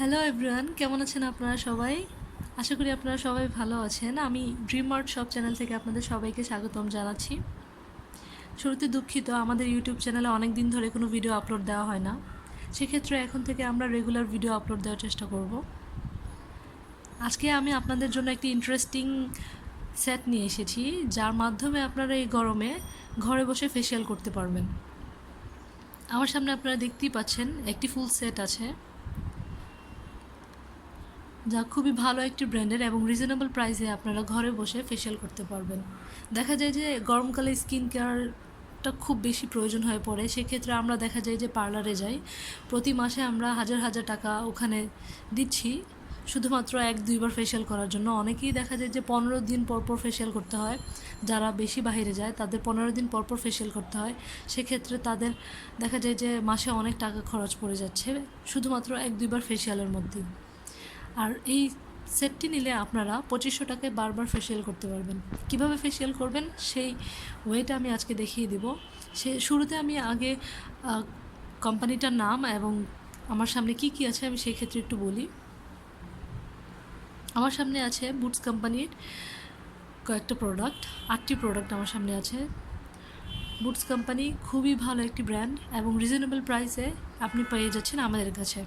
Hello everyone, কেমন আছেন আপনারা সবাই? আশা করি আপনারা সবাই ভালো আছেন। আমি ড্রিমমার্ট শপ চ্যানেল থেকে আপনাদের সবাইকে স্বাগতম জানাচ্ছি। শুরুতে দুঃখিত, আমাদের ইউটিউব চ্যানেলে অনেক দিন ধরে কোনো ভিডিও আপলোড দেওয়া হয় না। সেক্ষেত্রে এখন থেকে আমরা রেগুলার ভিডিও আপলোড দেওয়ার চেষ্টা করব। আজকে আমি আপনাদের জন্য একটি ইন্টারেস্টিং সেট নিয়ে এসেছি, যার মাধ্যমে আপনারা এই গরমে ঘরে বসে ফেসিয়াল করতে পারবেন। আমার সামনে আপনারা দেখতেই পাচ্ছেন একটি ফুল সেট আছে, যা খুবই ভালো একটি ব্র্যান্ডের এবং রিজনেবল প্রাইসে আপনারা ঘরে বসে ফেসিয়াল করতে পারবেন। দেখা যায় যে গরমকালে স্কিন কেয়ারটা খুব বেশি প্রয়োজন হয়ে পড়ে। সেক্ষেত্রে আমরা দেখা যায় যে পার্লারে যাই, প্রতি মাসে আমরা হাজার হাজার টাকা ওখানে দিচ্ছি শুধুমাত্র 1-2 বার ফেসিয়াল করার জন্য। অনেকেই দেখা যায় যে 15 দিন পরপর ফেসিয়াল করতে হয়। যারা বেশি বাইরে যায় তাদের 15 দিন পরপর ফেসিয়াল করতে হয়। সেক্ষেত্রে তাদের দেখা যায় যে মাসে অনেক টাকা খরচ পড়ে যাচ্ছে শুধুমাত্র 1-2 বার ফেসিয়ালের মধ্যে। আর এই সেটটি নিলে আপনারা 2500 টাকায় বারবার ফেসিয়াল করতে পারবেন। কিভাবে ফেসিয়াল করবেন সেই ওয়েটা আমি আজকে দেখিয়ে দিব। শুরুতে আমি আগে কোম্পানিটার নাম এবং আমার সামনে কি কি আছে আমি সেই ক্ষেত্রে একটু বলি। আমার সামনে আছে বুটস কোম্পানির কয়েকটা প্রোডাক্ট, 8টি প্রোডাক্ট আমার সামনে আছে। বুটস কোম্পানি খুবই ভালো একটি ব্র্যান্ড এবং রিজনেবল প্রাইসে আপনি পেয়ে যাচ্ছেন আমাদের কাছে।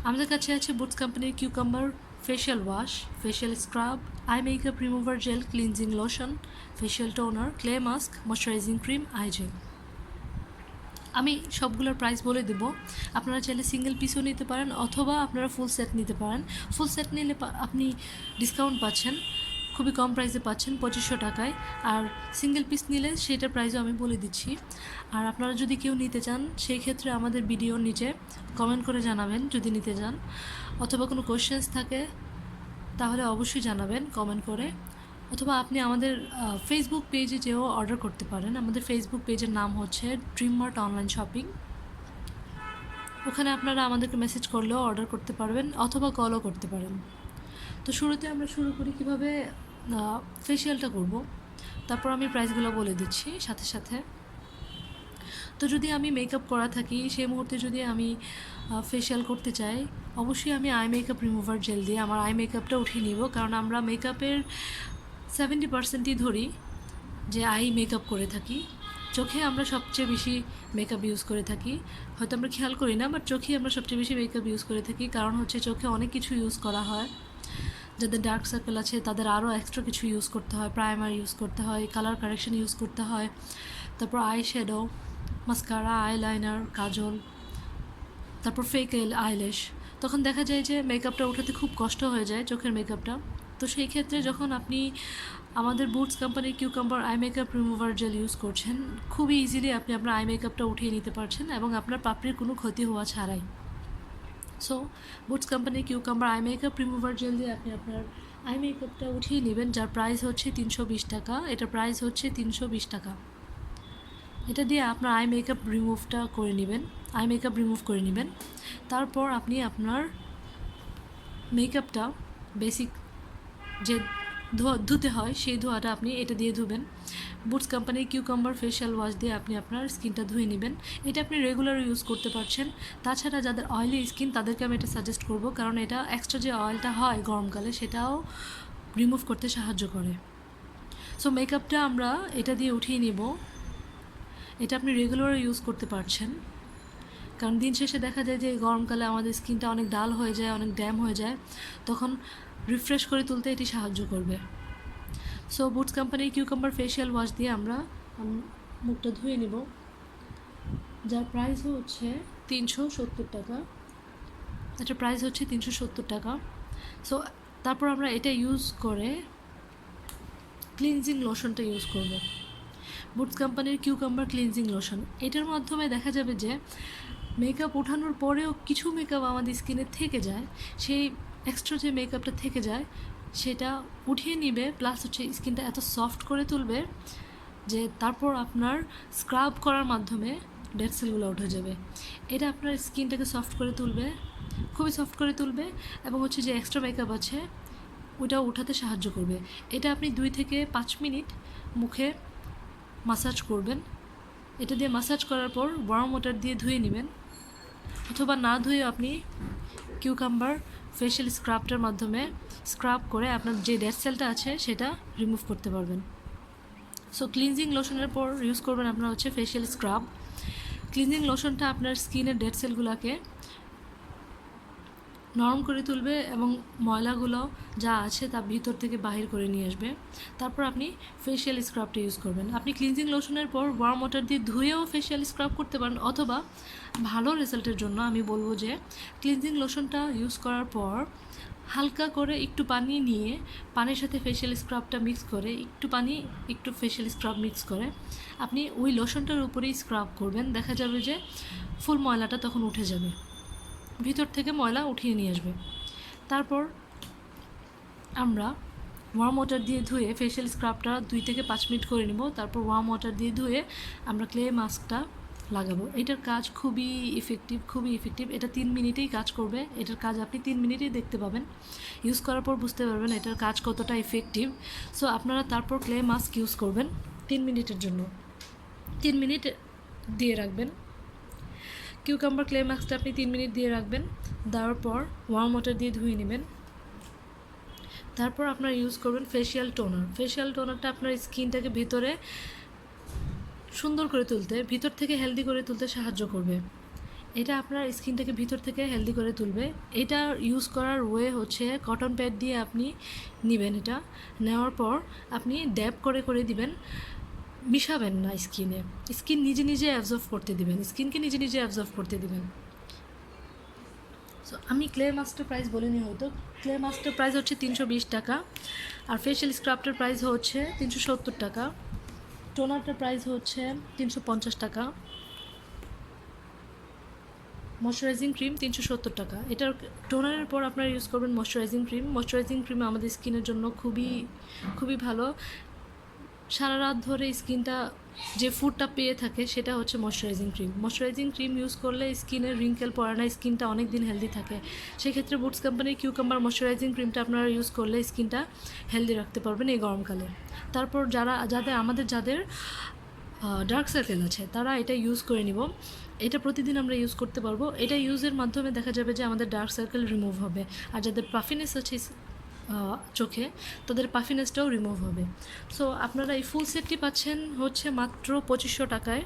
আমাদের কাছে আছে বুটস কোম্পানির cucumber facial wash, facial scrub, eye makeup remover gel, cleansing lotion, facial toner, clay mask, moisturising cream, eye gel. আমি সবগুলোর প্রাইস বলে দেব। আপনারা চাইলে সিঙ্গেল পিসও নিতে পারেন অথবা আপনারা ফুল সেট নিতে পারেন। ফুল সেট নিলে আপনি ডিসকাউন্ট পাচ্ছেন, খুবই কম প্রাইসে পাচ্ছেন 2500 টাকায়। আর সিঙ্গেল পিস নিলে সেটার প্রাইসও আমি বলে দিচ্ছি। আর আপনারা যদি কেউ নিতে চান সেই ক্ষেত্রে আমাদের ভিডিওর নিচে কমেন্ট করে জানাবেন যদি নিতে চান, অথবা কোনো কোয়েশ্চেন্স থাকে তাহলে অবশ্যই জানাবেন কমেন্ট করে, অথবা আপনি আমাদের ফেসবুক পেজে যেও অর্ডার করতে পারেন। আমাদের ফেসবুক পেজের নাম হচ্ছে ড্রিমমার্ট অনলাইন শপিং। ওখানে আপনারা আমাদেরকে মেসেজ করলেও অর্ডার করতে পারবেন অথবা কলও করতে পারেন। তো শুরুতে আমরা শুরু করি কীভাবে ফেসিয়ালটা করব, তারপর আমি প্রাইসগুলো বলে দিচ্ছি সাথে সাথে। তো যদি আমি মেকআপ করা থাকি সেই মুহূর্তে যদি আমি ফেসিয়াল করতে চাই, অবশ্যই আমি আই মেকআপ রিমুভার জেল দিয়ে আমার আই মেকআপটা উঠিয়ে নিব, কারণ আমরা মেকআপের 70%ই ধরি যে আই মেকআপ করে থাকি। চোখে আমরা সবচেয়ে বেশি মেকআপ ইউজ করে থাকি, হয়তো আমরা খেয়াল করি না, বাট চোখে আমরা সবচেয়ে বেশি মেকআপ ইউজ করে থাকি। কারণ হচ্ছে চোখে অনেক কিছু ইউজ করা হয়। যাদের ডার্ক সার্কেল আছে তাদের আরও এক্সট্রা কিছু ইউজ করতে হয়, প্রাইমার ইউজ করতে হয়, কালার কারেকশন ইউজ করতে হয়, তারপর আই শ্যাডো, মাস্কারা, আইলাইনার, কাজল, তারপর ফেক আইল্যাশ। তখন দেখা যায় যে মেকআপটা ওঠাতে খুব কষ্ট হয়ে যায় চোখের মেকআপটা। তো সেই ক্ষেত্রে যখন আপনি আমাদের বুটস কোম্পানির cucumber eye makeup remover jail use করছেন, খুবই ইজিলি আপনি আপনার আই মেকআপটা উঠিয়ে নিতে পারছেন এবং আপনার পাপড়ির কোনো ক্ষতি হওয়া ছাড়াই। সো বুটস কোম্পানির cucumber eye makeup remover gel দিয়ে আপনি আপনার আই মেকআপটা উঠিয়ে নেবেন, যার প্রাইস হচ্ছে 320 টাকা। এটার প্রাইস হচ্ছে 320 টাকা। এটা দিয়ে আপনার আই মেকআপ রিমুভটা করে নেবেন, আই মেকআপ রিমুভ করে নেবেন। তারপর আপনি আপনার মেকআপটা বেসিক যে ধুতে হয় সেই ধোয়াটা আপনি এটা দিয়ে ধুবেন। বুটস কোম্পানির কিউকাম্বার ফেশিয়াল ওয়াশ দিয়ে আপনি আপনার স্কিনটা ধুয়ে নেবেন। এটা আপনি রেগুলার ইউজ করতে পারছেন। তাছাড়া যাদের অয়েলি স্কিন তাদেরকে আমি এটা সাজেস্ট করব, কারণ এটা এক্সট্রা যে অয়েলটা হয় গরমকালে সেটাও রিমুভ করতে সাহায্য করে। সো মেকআপটা আমরা এটা দিয়ে উঠিয়ে নেব। এটা আপনি রেগুলার ইউজ করতে পারছেন, কারণ দিন শেষে দেখা যায় যে গরমকালে আমাদের স্কিনটা অনেক ডাল হয়ে যায়, অনেক ড্যাম হয়ে যায়, তখন রিফ্রেশ করে তুলতে এটি সাহায্য করবে। সো বুটস কোম্পানির কিউকাম্বার ফেশিয়াল ওয়াশ দিয়ে আমরা মুখটা ধুয়ে নেব, যার প্রাইস হচ্ছে 370 টাকা। এটার প্রাইস হচ্ছে 370 টাকা। সো তারপর আমরা এটা ইউজ করে ক্লিনজিং লোশনটা ইউজ করব, বুটস কোম্পানির কিউকাম্বার ক্লিনজিং লোশন। এটার মাধ্যমে দেখা যাবে যে মেকআপ ওঠানোর পরেও কিছু মেকআপ আমাদের স্কিনে থেকে যায়, সেই এক্সট্রা যে মেকআপটা থেকে যায় সেটা উঠিয়ে নিবে, প্লাস হচ্ছে স্কিনটা এত সফট করে তুলবে যে তারপর আপনার স্ক্রাব করার মাধ্যমে ডেড সেলগুলো উঠে যাবে। এটা আপনার স্কিনটাকে সফট করে তুলবে, খুবই সফট করে তুলবে, এবং হচ্ছে যে এক্সট্রা মেকআপ আছে ওইটাও উঠাতে সাহায্য করবে। এটা আপনি 2 থেকে 5 মিনিট মুখে মাসাজ করবেন। এটা দিয়ে মাসাজ করার পর ওয়ার্ম ওয়াটার দিয়ে ধুয়ে নেবেন। অথবা না ধুয়ে আপনি কিউকাম্বার ফেশিয়াল স্ক্রাবটার মাধ্যমে স্ক্রাব করে আপনার যে ডেড সেলটা আছে সেটা রিমুভ করতে পারবেন। সো ক্লিনজিং লোশনের পর ইউজ করবেন আপনার হচ্ছে ফেশিয়াল স্ক্রাব। ক্লিনজিং লোশনটা আপনার স্কিনের ডেড সেলগুলোকে নরম করে তুলবে এবং ময়লাগুলো যা আছে তা ভিতর থেকে বাহির করে নিয়ে আসবে। তারপর আপনি ফেশিয়াল স্ক্রাবটা ইউজ করবেন। আপনি ক্লিনজিং লোশনের পর ওয়ার্ম ওয়াটার দিয়ে ধুয়েও ফেশিয়াল স্ক্রাব করতে পারেন, অথবা ভালো রেজাল্টের জন্য আমি বলবো যে ক্লিনজিং লোশনটা ইউজ করার পর হালকা করে একটু পানি নিয়ে পানির সাথে ফেশিয়াল স্ক্রাবটা মিক্স করে একটু ফেশিয়াল স্ক্রাব মিক্স করে আপনি ওই লোশনটার উপরেই স্ক্রাব করবেন। দেখা যাবে যে ফুল ময়লাটা তখন উঠে যাবে, ভিতর থেকে ময়লা উঠিয়ে নিয়ে আসবে। তারপর আমরা ওয়ার্ম ওয়াটার দিয়ে ধুয়ে ফেশিয়াল স্ক্রাবটা 2 থেকে 5 মিনিট করে নেব। তারপর ওয়ার্ম ওয়াটার দিয়ে ধুয়ে আমরা ক্লে মাস্কটা লাগাবো। এটার কাজ খুবই ইফেক্টিভ। এটা 3 মিনিটেই কাজ করবে। এটার কাজ আপনি 3 মিনিটেই দেখতে পাবেন। ইউজ করার পর বুঝতে পারবেন এটার কাজ কতটা ইফেক্টিভ। সো আপনারা তারপর ক্লে মাস্ক ইউজ করবেন 3 মিনিটের জন্য। 3 মিনিট দিয়ে রাখবেন। কিউকাম্বার ক্লে মাস্কটা আপনি 3 মিনিট দিয়ে রাখবেন। দেওয়ার পর ওয়ার্ম ওয়াটার দিয়ে ধুয়ে নেবেন। তারপর আপনারা ইউজ করবেন ফেশিয়াল টোনার। ফেশিয়াল টোনারটা আপনার স্কিনটাকে ভিতরে সুন্দর করে তুলতে, ভিতর থেকে হেলদি করে তুলতে সাহায্য করবে। এটা আপনার স্কিনটাকে ভিতর থেকে হেলদি করে তুলবে। এটা ইউজ করার ওয়ে হচ্ছে কটন প্যাড দিয়ে আপনি নেবেন। এটা নেওয়ার পর আপনি ড্যাব করে দিবেন, মিশাবেন না স্কিনে। স্কিনকে নিজে নিজে অ্যাবজর্ব করতে দিবেন। সো আমি ক্লে মাস্কটার প্রাইস বলিনি হয়তো। ক্লে মাস্কটার প্রাইস হচ্ছে 320 টাকা, আর ফেশিয়াল স্ক্রাবটার প্রাইস হচ্ছে 370 টাকা, টোনারটার প্রাইস হচ্ছে 350 টাকা, ময়শ্চারাইজিং ক্রিম 370 টাকা। এটার টোনারের পর আপনারা ইউজ করবেন ময়শ্চারাইজিং ক্রিম আমাদের স্কিনের জন্য খুবই ভালো। সারা রাত ধরে স্কিনটা যে ফুডটা পেয়ে থাকে সেটা হচ্ছে ময়শ্চারাইজিং ক্রিম ইউজ করলে স্কিনের রিঙ্কেল পড়ে না, স্কিনটা অনেক দিন হেলদি থাকে। সেক্ষেত্রে বুটস কোম্পানির কিউকাম্বার ময়শ্চারাইজিং ক্রিমটা আপনারা ইউজ করলে স্কিনটা হেলদি রাখতে পারবেন এই গরমকালে। তারপর যাদের ডার্ক সার্কেল আছে তারা এটা ইউজ করে নিব। এটা প্রতিদিন আমরা ইউজ করতে পারবো। এটা ইউজের মাধ্যমে দেখা যাবে যে আমাদের ডার্ক সার্কেল রিমুভ হবে, আর যাদের পাফিনেস আছে চোখে তাদের পাফিনেসটাও রিমুভ হবে। সো আপনারা এই ফুল সেটটি পাচ্ছেন হচ্ছে মাত্র 2500 টাকায়।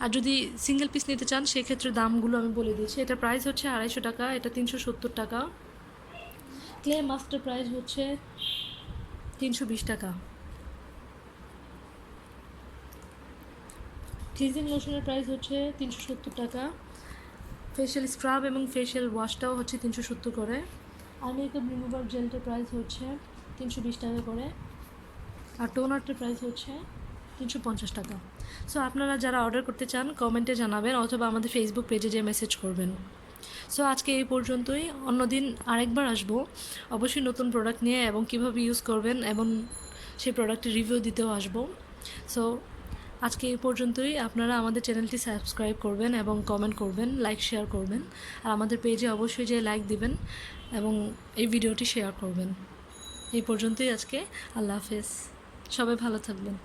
আর যদি সিঙ্গেল পিস নিতে চান সেক্ষেত্রে দামগুলো আমি বলে দিচ্ছি। এটা প্রাইস হচ্ছে 250 টাকা, এটা 370 টাকা। ক্লে মাস্কটার প্রাইস হচ্ছে 320 টাকা। ক্লিনজিং লোশনের প্রাইস হচ্ছে 370 টাকা। ফেশিয়াল স্ক্রাব এবং ফেশিয়াল ওয়াশটাও হচ্ছে 370 করে। আর মেকআপ রিমুভার জেলটার প্রাইস হচ্ছে 320 টাকা করে, আর টোনারটার প্রাইস হচ্ছে 350 টাকা। সো আপনারা যারা অর্ডার করতে চান কমেন্টে জানাবেন, অথবা আমাদের ফেসবুক পেজে যেয়ে মেসেজ করবেন। সো আজকে এই পর্যন্তই। অন্যদিন আরেকবার আসবো অবশ্যই নতুন প্রোডাক্ট নিয়ে, এবং কীভাবে ইউজ করবেন এবং সেই প্রোডাক্টের রিভিউ দিতেও আসবো। সো আজকে এই পর্যন্তই। আপনারা আমাদের চ্যানেলটি সাবস্ক্রাইব করবেন এবং কমেন্ট করবেন, লাইক শেয়ার করবেন, আর আমাদের পেজে অবশ্যই যে লাইক দিবেন এবং এই ভিডিওটি শেয়ার করবেন। এই পর্যন্তই আজকে। আল্লাহ হাফেজ, সবাই ভালো থাকবেন।